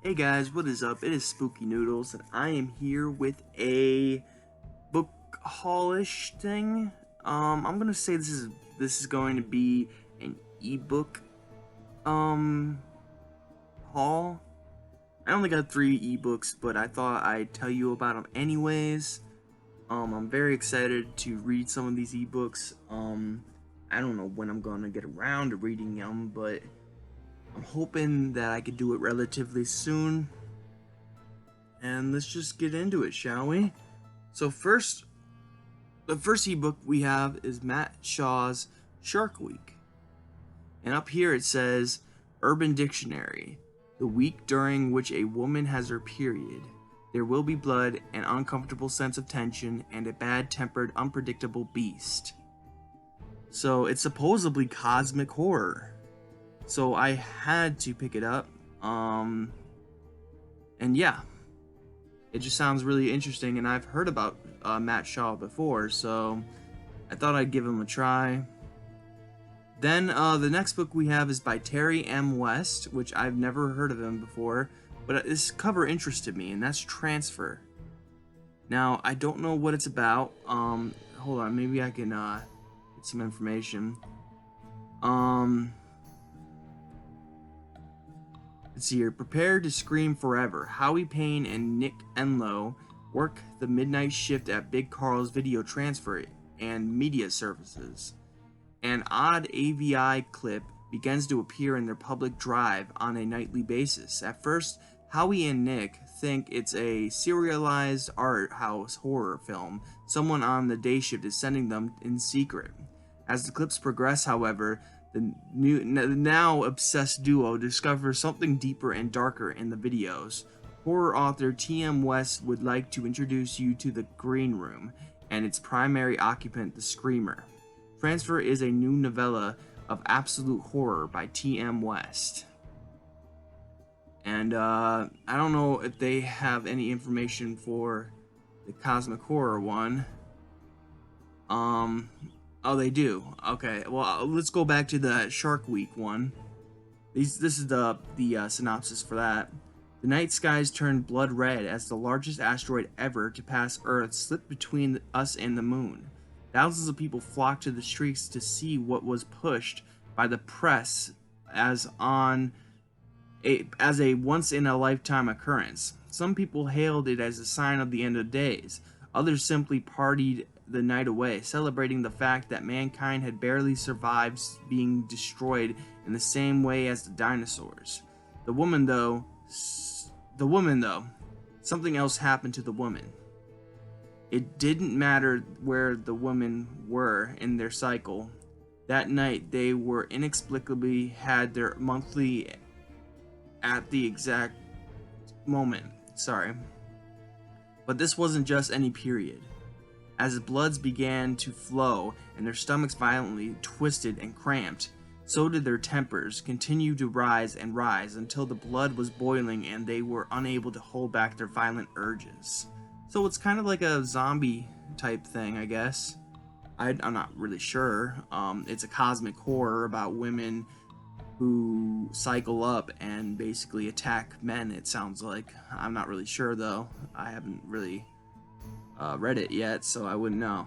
Hey guys, what is up? It is Spooky Noodles, and I am here with a book haulish thing. I'm gonna say this is going to be an ebook haul. I only got 3 ebooks, but I thought I'd tell you about them anyways. I'm very excited to read some of these ebooks. I don't know when I'm gonna get around to reading them, but I'm hoping that I could do it relatively soon. And let's just get into it, shall we? So the first ebook we have is Matt Shaw's Shark Week. And up here it says Urban Dictionary, the week during which a woman has her period. There will be blood, an uncomfortable sense of tension, and a bad-tempered, unpredictable beast. So it's supposedly cosmic horror. So I had to pick it up. And yeah, it just sounds really interesting, and I've heard about Matt Shaw before, so I thought I'd give him a try. Then the next book we have is by Terry M. West, which I've never heard of him before, but this cover interested me, and that's Transfer. Now, I don't know what it's about. Hold on, maybe I can get some information. Let's see here. Prepare to scream forever. Howie Payne and Nick Enlow work the midnight shift at Big Carl's Video Transfer and Media Services. An odd AVI clip begins to appear in their public drive on a nightly basis. At first, Howie and Nick think it's a serialized art house horror film someone on the day shift is sending them in secret. As the clips progress, however, the now obsessed duo discovers something deeper and darker in the videos. Horror author T.M. West would like to introduce you to the Green Room and its primary occupant, the Screamer. Transfer is a new novella of absolute horror by T.M. West. And I don't know if they have any information for the Cosmic Horror one. Oh, they do. Okay, well, let's go back to the Shark Week one. This is the synopsis for that. The night skies turned blood red as the largest asteroid ever to pass Earth slipped between us and the moon. Thousands of people flocked to the streets to see what was pushed by the press as a once-in-a-lifetime occurrence. Some people hailed it as a sign of the end of days. Others simply partied the night away, celebrating the fact that mankind had barely survived being destroyed in the same way as the dinosaurs. The woman, though, something else happened to the woman. It didn't matter where the women were in their cycle. That night, they were inexplicably had their monthly at the exact moment. Sorry. But this wasn't just any period. As the bloods began to flow and their stomachs violently twisted and cramped, so did their tempers continue to rise and rise until the blood was boiling and they were unable to hold back their violent urges. So it's kind of like a zombie type thing, I guess. I'm not really sure. It's a cosmic horror about women who cycle up and basically attack men, it sounds like. I'm not really sure, though. I haven't really read it yet, so I wouldn't know.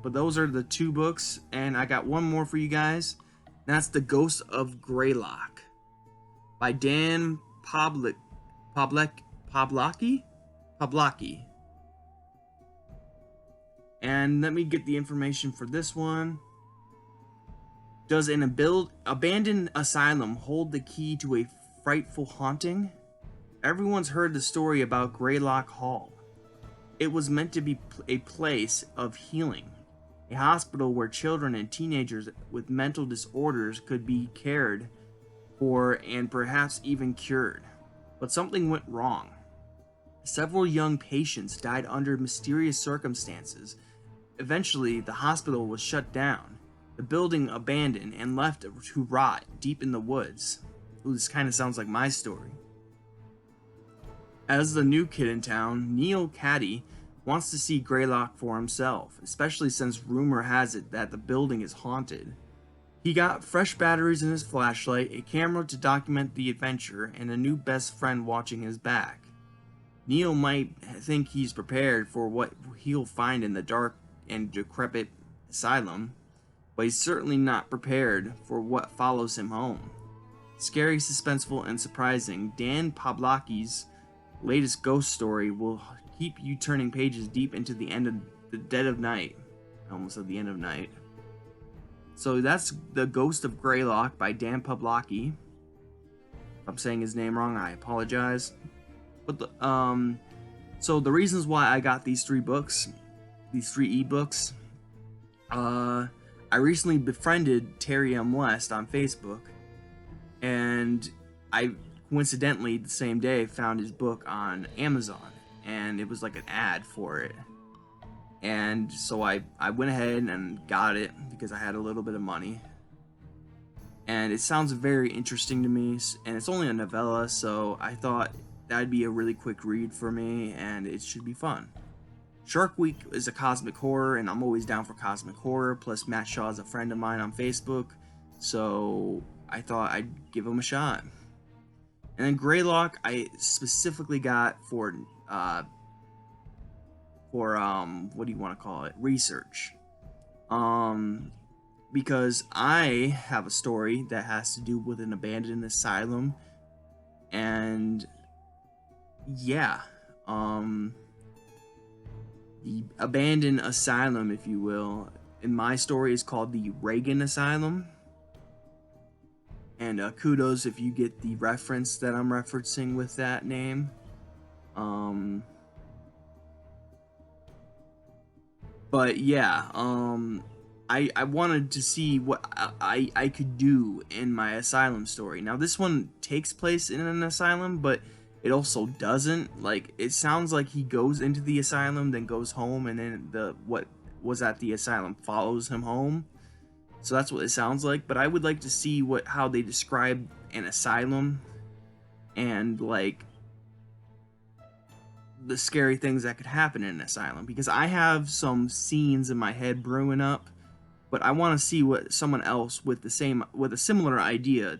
But those are the 2 books, and I got one more for you guys. That's The Ghost of Greylock by Dan Pawlacki. And let me get the information for this one. Does an abandoned asylum hold the key to a frightful haunting? Everyone's heard the story about Greylock Hall. It was meant to be a place of healing, a hospital where children and teenagers with mental disorders could be cared for and perhaps even cured. But something went wrong. Several young patients died under mysterious circumstances. Eventually, the hospital was shut down, the building abandoned and left to rot deep in the woods. Ooh, this kind of sounds like my story. As the new kid in town, Neil Caddy wants to see Greylock for himself, especially since rumor has it that the building is haunted. He got fresh batteries in his flashlight, a camera to document the adventure, and a new best friend watching his back. Neil might think he's prepared for what he'll find in the dark and decrepit asylum, but he's certainly not prepared for what follows him home. Scary, suspenseful, and surprising, Dan Pawlowski's latest ghost story will keep you turning pages deep into the dead of night. I almost said the end of night. So that's The Ghost of Greylock by Dan Pawlowski. If I'm saying his name wrong, I apologize. But so the reasons why I got these three ebooks, I recently befriended Terry M. West on Facebook, and I coincidentally the same day found his book on Amazon, and it was like an ad for it. And so I went ahead and got it because I had a little bit of money. And it sounds very interesting to me, and it's only a novella, so I thought that'd be a really quick read for me, and it should be fun. Shark Week is a cosmic horror, and I'm always down for cosmic horror, plus Matt Shaw is a friend of mine on Facebook, so I thought I'd give him a shot. And then Greylock, I specifically got for what do you want to call it? Research. Because I have a story that has to do with an abandoned asylum, and yeah, the abandoned asylum, if you will, in my story is called the Reagan Asylum. And kudos if you get the reference that I'm referencing with that name. But yeah, I wanted to see what I could do in my asylum story. Now this one takes place in an asylum, but it also doesn't. Like, it sounds like he goes into the asylum, then goes home, and then what was at the asylum follows him home. So that's what it sounds like. But I would like to see how they describe an asylum, and like the scary things that could happen in an asylum, because I have some scenes in my head brewing up, but I want to see what someone else with a similar idea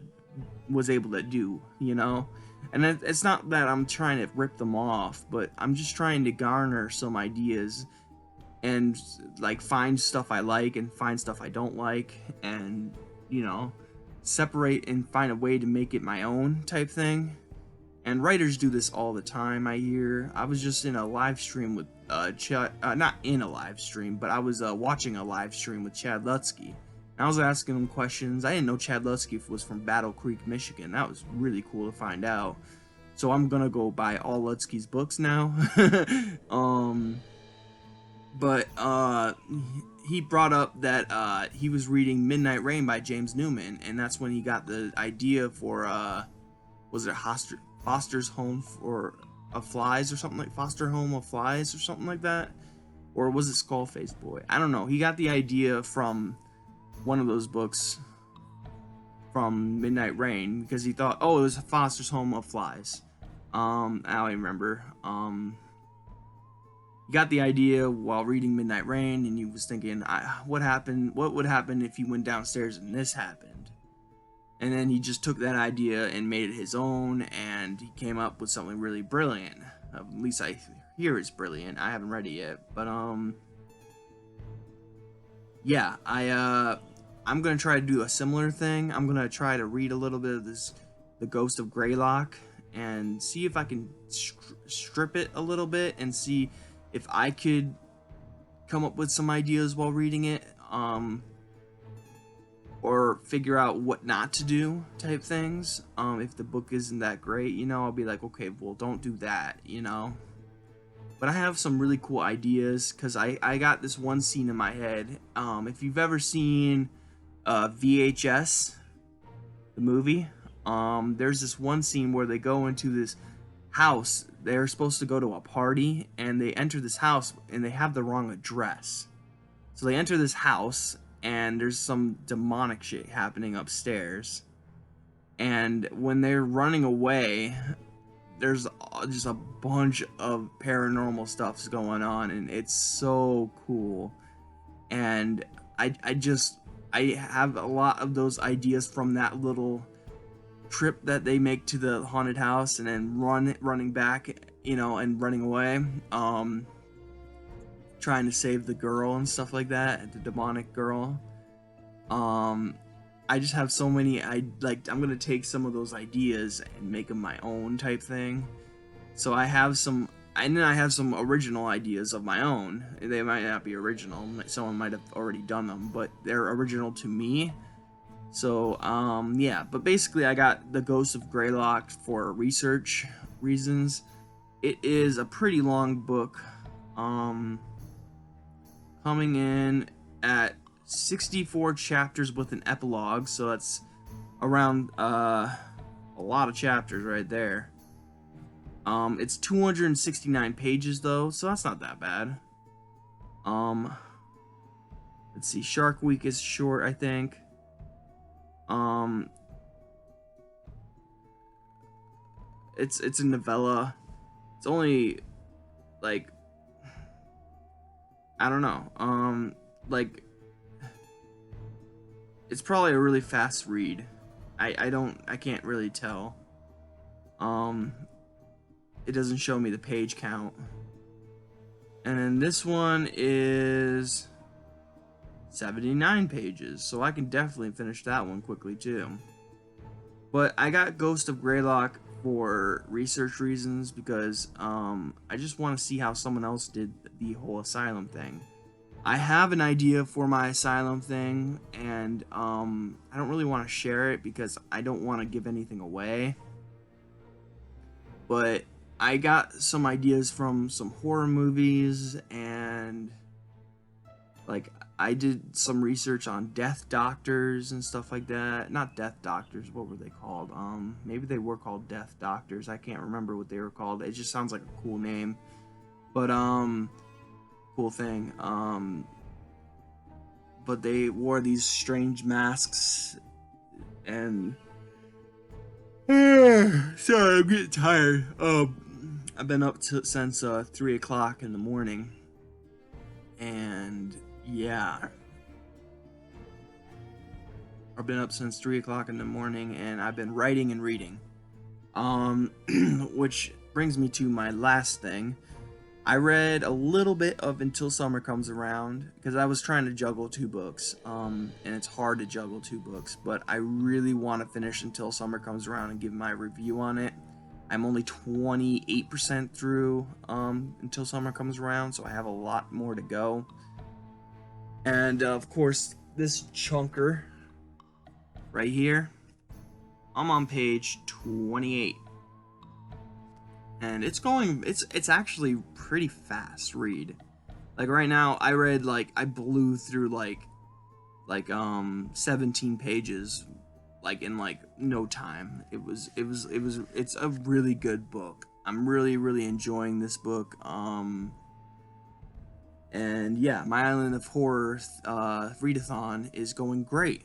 was able to do, you know? And it's not that I'm trying to rip them off, but I'm just trying to garner some ideas and like find stuff I like and find stuff I don't like, and you know, separate and find a way to make it my own type thing. And writers do this all the time, I hear. I was just in a live stream with not in a live stream, but I was watching a live stream with Chad Lutsky. And I was asking him questions. I didn't know Chad Lutsky was from Battle Creek, Michigan. That was really cool to find out. So I'm gonna go buy all Lutsky's books now. But he brought up that he was reading Midnight Rain by James Newman, and that's when he got the idea for was it Foster's Home for Flies or something, like Foster Home of Flies or something like that, or was it Skullface Boy? I don't know. He got the idea from one of those books from Midnight Rain because he thought, oh, it was Foster's Home of Flies. I don't remember. He got the idea while reading Midnight Rain, and he was thinking, what would happen if he went downstairs and this happened? And then he just took that idea and made it his own, and he came up with something really brilliant. At least I hear it's brilliant. I haven't read it yet, but yeah, I'm gonna try to do a similar thing. I'm gonna try to read a little bit of The Ghost of Greylock, and see if I can strip it a little bit and see if I could come up with some ideas while reading it, or figure out what not to do type things. If the book isn't that great, you know, I'll be like, okay, well, don't do that, you know. But I have some really cool ideas, because I got this one scene in my head. If you've ever seen VHS, the movie, there's this one scene where they go into this house. They're supposed to go to a party, and they enter this house, and they have the wrong address. So they enter this house, and there's some demonic shit happening upstairs. And when they're running away, there's just a bunch of paranormal stuff's going on, and it's so cool. And I just I have a lot of those ideas from that little trip that they make to the haunted house and then running back, and running away, trying to save the girl and stuff like that, the demonic girl. I just have so many. I'm gonna take some of those ideas and make them my own type thing. So I have some, and then I have some original ideas of my own. They might not be original. Someone might have already done them, but they're original to me. So, yeah. But basically, I got The Ghost of Greylock for research reasons. It is a pretty long book. Coming in at 64 chapters with an epilogue, so that's around a lot of chapters right there. It's 269 pages though, so that's not that bad. Let's see, Shark Week is short, I think. It's a novella. It's only like, I don't know. It's probably a really fast read. I can't really tell. It doesn't show me the page count. And then this one is 79 pages, so I can definitely finish that one quickly too. But I got Ghost of Greylock for research reasons because I just want to see how someone else did the whole asylum thing. I have an idea for my asylum thing, and I don't really want to share it because I don't want to give anything away. But I got some ideas from some horror movies, and like I did some research on death doctors and stuff like that. Not death doctors, what were they called? Maybe they were called death doctors. I can't remember what they were called. It just sounds like a cool name. But cool thing. But they wore these strange masks, and sorry, I'm getting tired. I've been up since 3 o'clock in the morning, and yeah, I've been up since 3 o'clock in the morning, and I've been writing and reading. Which brings me to my last thing. I read a little bit of Until Summer Comes Around because I was trying to juggle 2 books, and it's hard to juggle 2 books, but I really want to finish Until Summer Comes Around and give my review on it. I'm only 28% through Until Summer Comes Around, so I have a lot more to go. And of course, this chunker right here, I'm on page 28. And it's actually pretty fast read. Like right now, I blew through like 17 pages like in like no time. It's a really good book. I'm really enjoying this book. And yeah, my Island of Horror readathon is going great.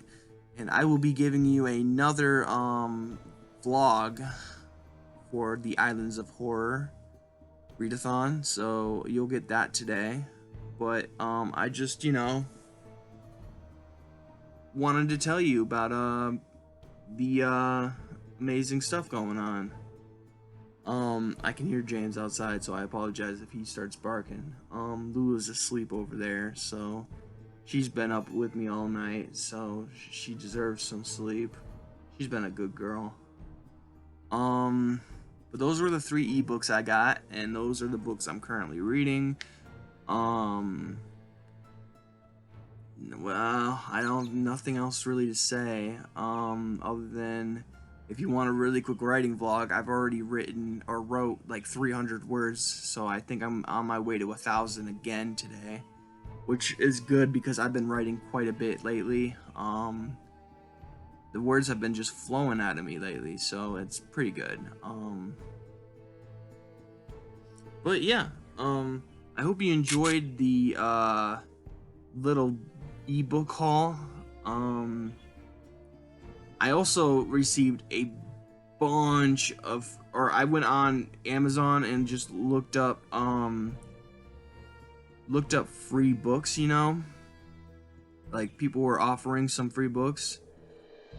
And I will be giving you another vlog for the Islands of Horror readathon, so you'll get that today. But I just wanted to tell you about the amazing stuff going on. I can hear James outside, so I apologize if he starts barking. Lula's asleep over there, so she's been up with me all night, so she deserves some sleep. She's been a good girl. But those were the 3 ebooks I got, and those are the books I'm currently reading. Well, I don't have nothing else really to say, other than if you want a really quick writing vlog, I've already wrote like 300 words, so I think I'm on my way to 1,000 again today, which is good because I've been writing quite a bit lately. The words have been just flowing out of me lately, so it's pretty good. But yeah, I hope you enjoyed the little ebook haul. I also received a bunch of, or I went on Amazon and just looked up free books, like people were offering some free books.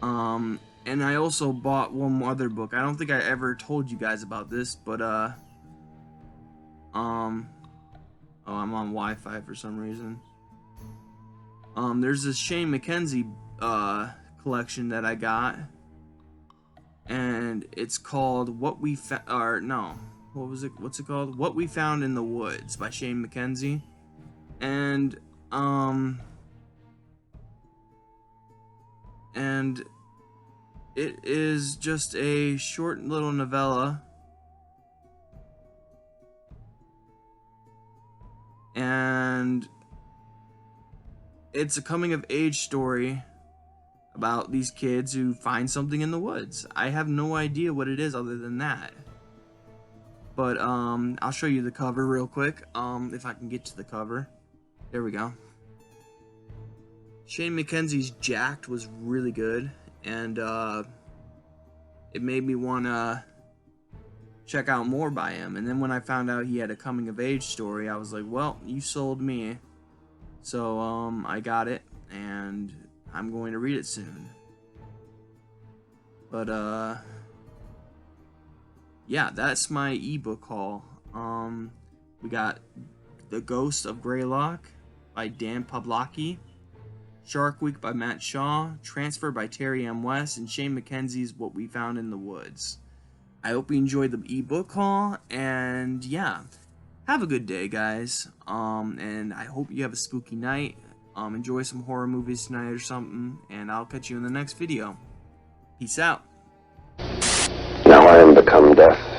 And I also bought one other book. I don't think I ever told you guys about this, but oh, I'm on Wi-Fi for some reason. There's this Shane Mackenzie collection that I got, and it's called What We Found, or no, what was it? What's it called? What We Found in the Woods by Shane Mackenzie, and it is just a short little novella, and it's a coming-of-age story about these kids who find something in the woods. I have no idea what it is other than that. But I'll show you the cover real quick, if I can get to the cover. There we go. Shane Mackenzie's Jacked was really good, and it made me want to check out more by him. And then when I found out he had a coming-of-age story, I was like, well, you sold me. So I got it, and I'm going to read it soon. But yeah, that's my ebook haul. We got The Ghost of Greylock by Dan Pawlowski, Shark Week by Matt Shaw, Transfer by Terry M. West, and Shane Mackenzie's What We Found in the Woods. I hope you enjoyed the ebook haul, and yeah, have a good day, guys. And I hope you have a spooky night. Enjoy some horror movies tonight or something, and I'll catch you in the next video. Peace out. Now I am become death.